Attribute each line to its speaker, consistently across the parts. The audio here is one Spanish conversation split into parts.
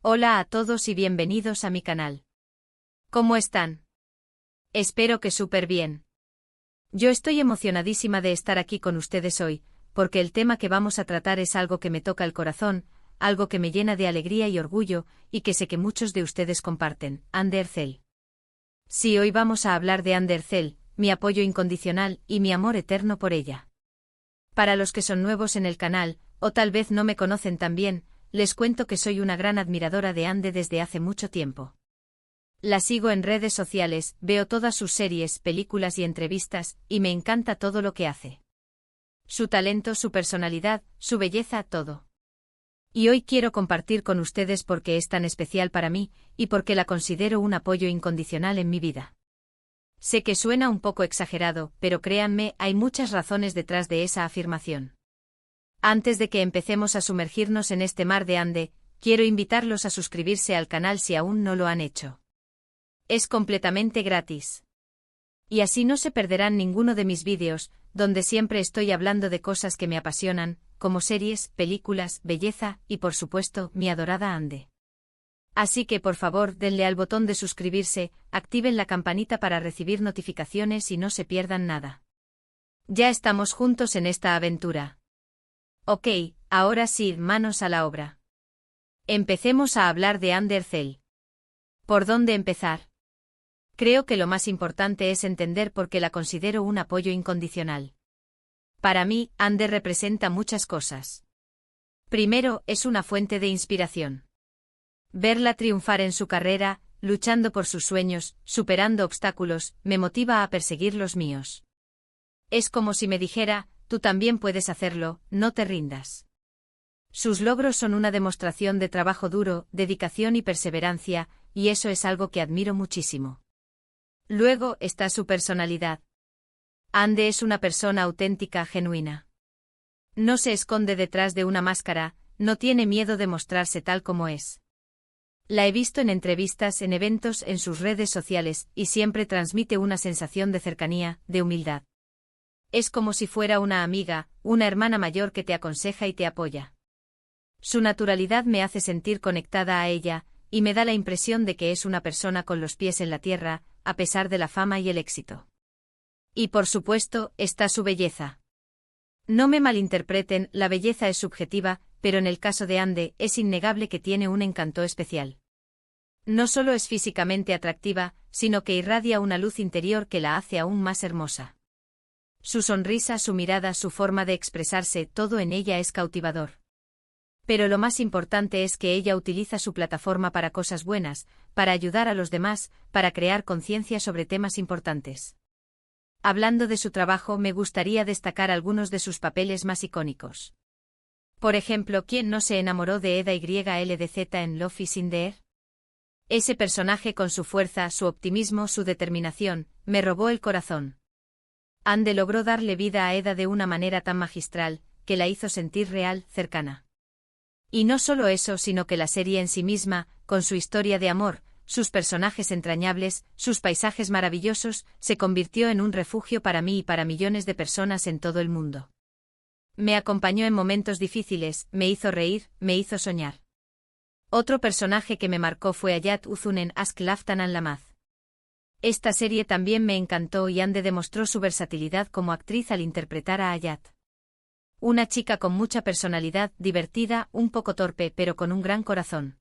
Speaker 1: Hola a todos y bienvenidos a mi canal. ¿Cómo están? Espero que súper bien. Yo estoy emocionadísima de estar aquí con ustedes hoy, porque el tema que vamos a tratar es algo que me toca el corazón, algo que me llena de alegría y orgullo, y que sé que muchos de ustedes comparten, Andercel. Sí, hoy vamos a hablar de Andercel, mi apoyo incondicional y mi amor eterno por ella. Para los que son nuevos en el canal, o tal vez no me conocen tan bien, les cuento que soy una gran admiradora de Ande desde hace mucho tiempo. La sigo en redes sociales, veo todas sus series, películas y entrevistas, y me encanta todo lo que hace. Su talento, su personalidad, su belleza, todo. Y hoy quiero compartir con ustedes por qué es tan especial para mí, y porque la considero un apoyo incondicional en mi vida. Sé que suena un poco exagerado, pero créanme, hay muchas razones detrás de esa afirmación. Antes de que empecemos a sumergirnos en este mar de Ande, quiero invitarlos a suscribirse al canal si aún no lo han hecho. Es completamente gratis. Y así no se perderán ninguno de mis vídeos, donde siempre estoy hablando de cosas que me apasionan, como series, películas, belleza y por supuesto, mi adorada Ande. Así que por favor denle al botón de suscribirse, activen la campanita para recibir notificaciones y no se pierdan nada. Ya estamos juntos en esta aventura. Ok, ahora sí, manos a la obra. Empecemos a hablar de Andercel. ¿Por dónde empezar? Creo que lo más importante es entender por qué la considero un apoyo incondicional. Para mí, Ande representa muchas cosas. Primero, es una fuente de inspiración. Verla triunfar en su carrera, luchando por sus sueños, superando obstáculos, me motiva a perseguir los míos. Es como si me dijera, tú también puedes hacerlo, no te rindas. Sus logros son una demostración de trabajo duro, dedicación y perseverancia, y eso es algo que admiro muchísimo. Luego está su personalidad. Ande es una persona auténtica, genuina. No se esconde detrás de una máscara, no tiene miedo de mostrarse tal como es. La he visto en entrevistas, en eventos, en sus redes sociales, y siempre transmite una sensación de cercanía, de humildad. Es como si fuera una amiga, una hermana mayor que te aconseja y te apoya. Su naturalidad me hace sentir conectada a ella, y me da la impresión de que es una persona con los pies en la tierra, a pesar de la fama y el éxito. Y por supuesto, está su belleza. No me malinterpreten, la belleza es subjetiva, pero en el caso de Ande, es innegable que tiene un encanto especial. No solo es físicamente atractiva, sino que irradia una luz interior que la hace aún más hermosa. Su sonrisa, su mirada, su forma de expresarse, todo en ella es cautivador. Pero lo más importante es que ella utiliza su plataforma para cosas buenas, para ayudar a los demás, para crear conciencia sobre temas importantes. Hablando de su trabajo, me gustaría destacar algunos de sus papeles más icónicos. Por ejemplo, ¿quién no se enamoró de Eda YLDZ en Love is in the Air? Ese personaje con su fuerza, su optimismo, su determinación, me robó el corazón. Ande logró darle vida a Eda de una manera tan magistral, que la hizo sentir real, cercana. Y no solo eso, sino que la serie en sí misma, con su historia de amor, sus personajes entrañables, sus paisajes maravillosos, se convirtió en un refugio para mí y para millones de personas en todo el mundo. Me acompañó en momentos difíciles, me hizo reír, me hizo soñar. Otro personaje que me marcó fue Ayat Uzun en Ask Laftan and Lamaz. Esta serie también me encantó y Ande demostró su versatilidad como actriz al interpretar a Ayat. Una chica con mucha personalidad, divertida, un poco torpe pero con un gran corazón.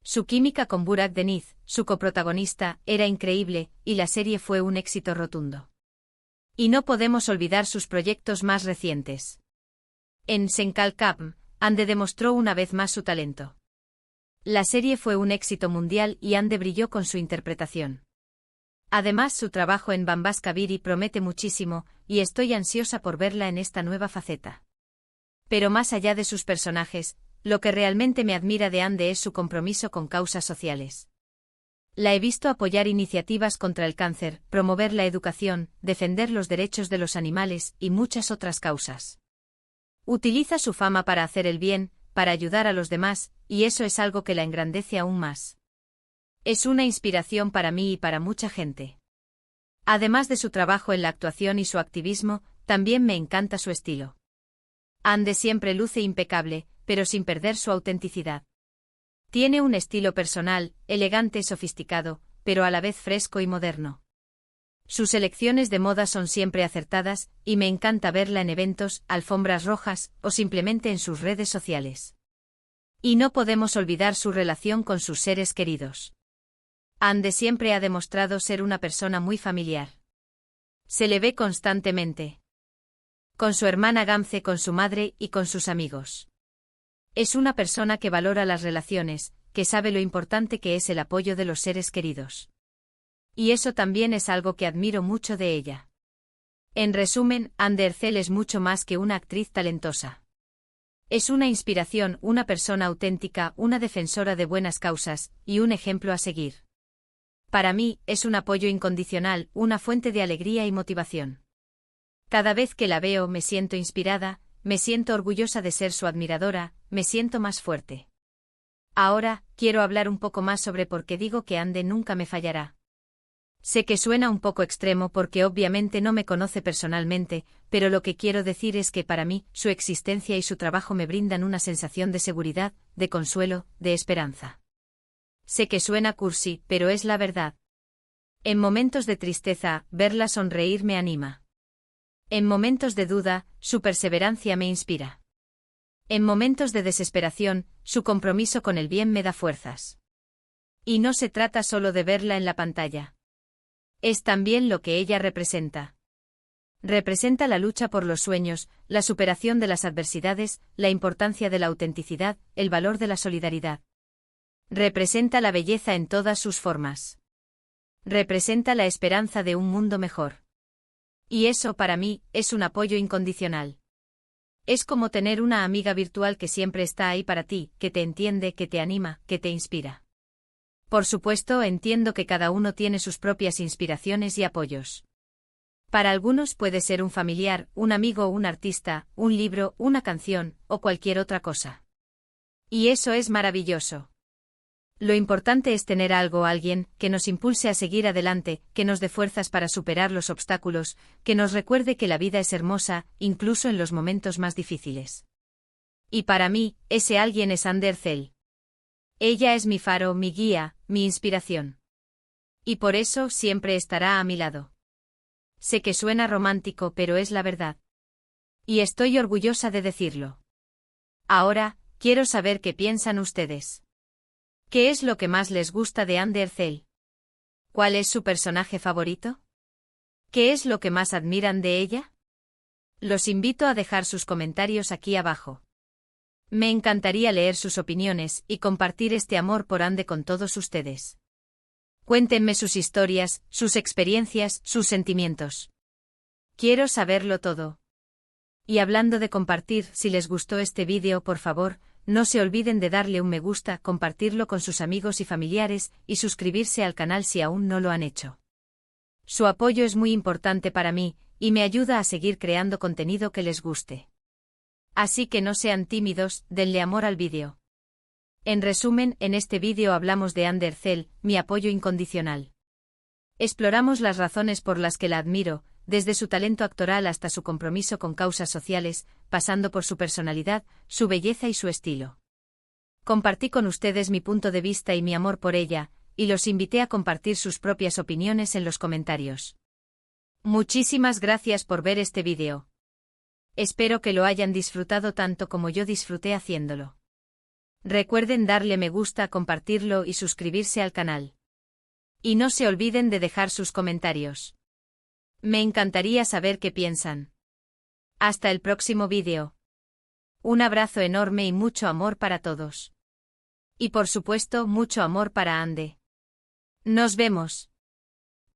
Speaker 1: Su química con Burak Deniz, su coprotagonista, era increíble, y la serie fue un éxito rotundo. Y no podemos olvidar sus proyectos más recientes. En Senkal Kapm, Ande demostró una vez más su talento. La serie fue un éxito mundial y Ande brilló con su interpretación. Además, su trabajo en Bambas Kabiri promete muchísimo, y estoy ansiosa por verla en esta nueva faceta. Pero más allá de sus personajes, lo que realmente me admira de Ande es su compromiso con causas sociales. La he visto apoyar iniciativas contra el cáncer, promover la educación, defender los derechos de los animales y muchas otras causas. Utiliza su fama para hacer el bien, para ayudar a los demás, y eso es algo que la engrandece aún más. Es una inspiración para mí y para mucha gente. Además de su trabajo en la actuación y su activismo, también me encanta su estilo. Ande siempre luce impecable, pero sin perder su autenticidad. Tiene un estilo personal, elegante y sofisticado, pero a la vez fresco y moderno. Sus elecciones de moda son siempre acertadas, y me encanta verla en eventos, alfombras rojas, o simplemente en sus redes sociales. Y no podemos olvidar su relación con sus seres queridos. Ande siempre ha demostrado ser una persona muy familiar. Se le ve constantemente. Con su hermana Gamze, con su madre y con sus amigos. Es una persona que valora las relaciones, que sabe lo importante que es el apoyo de los seres queridos. Y eso también es algo que admiro mucho de ella. En resumen, Ande Erçel es mucho más que una actriz talentosa. Es una inspiración, una persona auténtica, una defensora de buenas causas, y un ejemplo a seguir. Para mí, es un apoyo incondicional, una fuente de alegría y motivación. Cada vez que la veo me siento inspirada, me siento orgullosa de ser su admiradora, me siento más fuerte. Ahora, quiero hablar un poco más sobre por qué digo que Ande nunca me fallará. Sé que suena un poco extremo porque obviamente no me conoce personalmente, pero lo que quiero decir es que para mí, su existencia y su trabajo me brindan una sensación de seguridad, de consuelo, de esperanza. Sé que suena cursi, pero es la verdad. En momentos de tristeza, verla sonreír me anima. En momentos de duda, su perseverancia me inspira. En momentos de desesperación, su compromiso con el bien me da fuerzas. Y no se trata solo de verla en la pantalla. Es también lo que ella representa. Representa la lucha por los sueños, la superación de las adversidades, la importancia de la autenticidad, el valor de la solidaridad. Representa la belleza en todas sus formas. Representa la esperanza de un mundo mejor. Y eso para mí, es un apoyo incondicional. Es como tener una amiga virtual que siempre está ahí para ti, que te entiende, que te anima, que te inspira. Por supuesto, entiendo que cada uno tiene sus propias inspiraciones y apoyos. Para algunos puede ser un familiar, un amigo o un artista, un libro, una canción, o cualquier otra cosa. Y eso es maravilloso. Lo importante es tener algo o alguien que nos impulse a seguir adelante, que nos dé fuerzas para superar los obstáculos, que nos recuerde que la vida es hermosa, incluso en los momentos más difíciles. Y para mí, ese alguien es Ande Erçel. Ella es mi faro, mi guía, mi inspiración. Y por eso siempre estará a mi lado. Sé que suena romántico, pero es la verdad. Y estoy orgullosa de decirlo. Ahora, quiero saber qué piensan ustedes. ¿Qué es lo que más les gusta de Ande Erçel? ¿Cuál es su personaje favorito? ¿Qué es lo que más admiran de ella? Los invito a dejar sus comentarios aquí abajo. Me encantaría leer sus opiniones y compartir este amor por Ande con todos ustedes. Cuéntenme sus historias, sus experiencias, sus sentimientos. Quiero saberlo todo. Y hablando de compartir, si les gustó este vídeo, por favor, no se olviden de darle un me gusta, compartirlo con sus amigos y familiares, y suscribirse al canal si aún no lo han hecho. Su apoyo es muy importante para mí, y me ayuda a seguir creando contenido que les guste. Así que no sean tímidos, denle amor al vídeo. En resumen, en este vídeo hablamos de Ande Erçel, mi apoyo incondicional. Exploramos las razones por las que la admiro, desde su talento actoral hasta su compromiso con causas sociales, pasando por su personalidad, su belleza y su estilo. Compartí con ustedes mi punto de vista y mi amor por ella, y los invité a compartir sus propias opiniones en los comentarios. Muchísimas gracias por ver este vídeo. Espero que lo hayan disfrutado tanto como yo disfruté haciéndolo. Recuerden darle me gusta, compartirlo y suscribirse al canal. Y no se olviden de dejar sus comentarios. Me encantaría saber qué piensan. Hasta el próximo vídeo. Un abrazo enorme y mucho amor para todos. Y por supuesto, mucho amor para Ande. Nos vemos.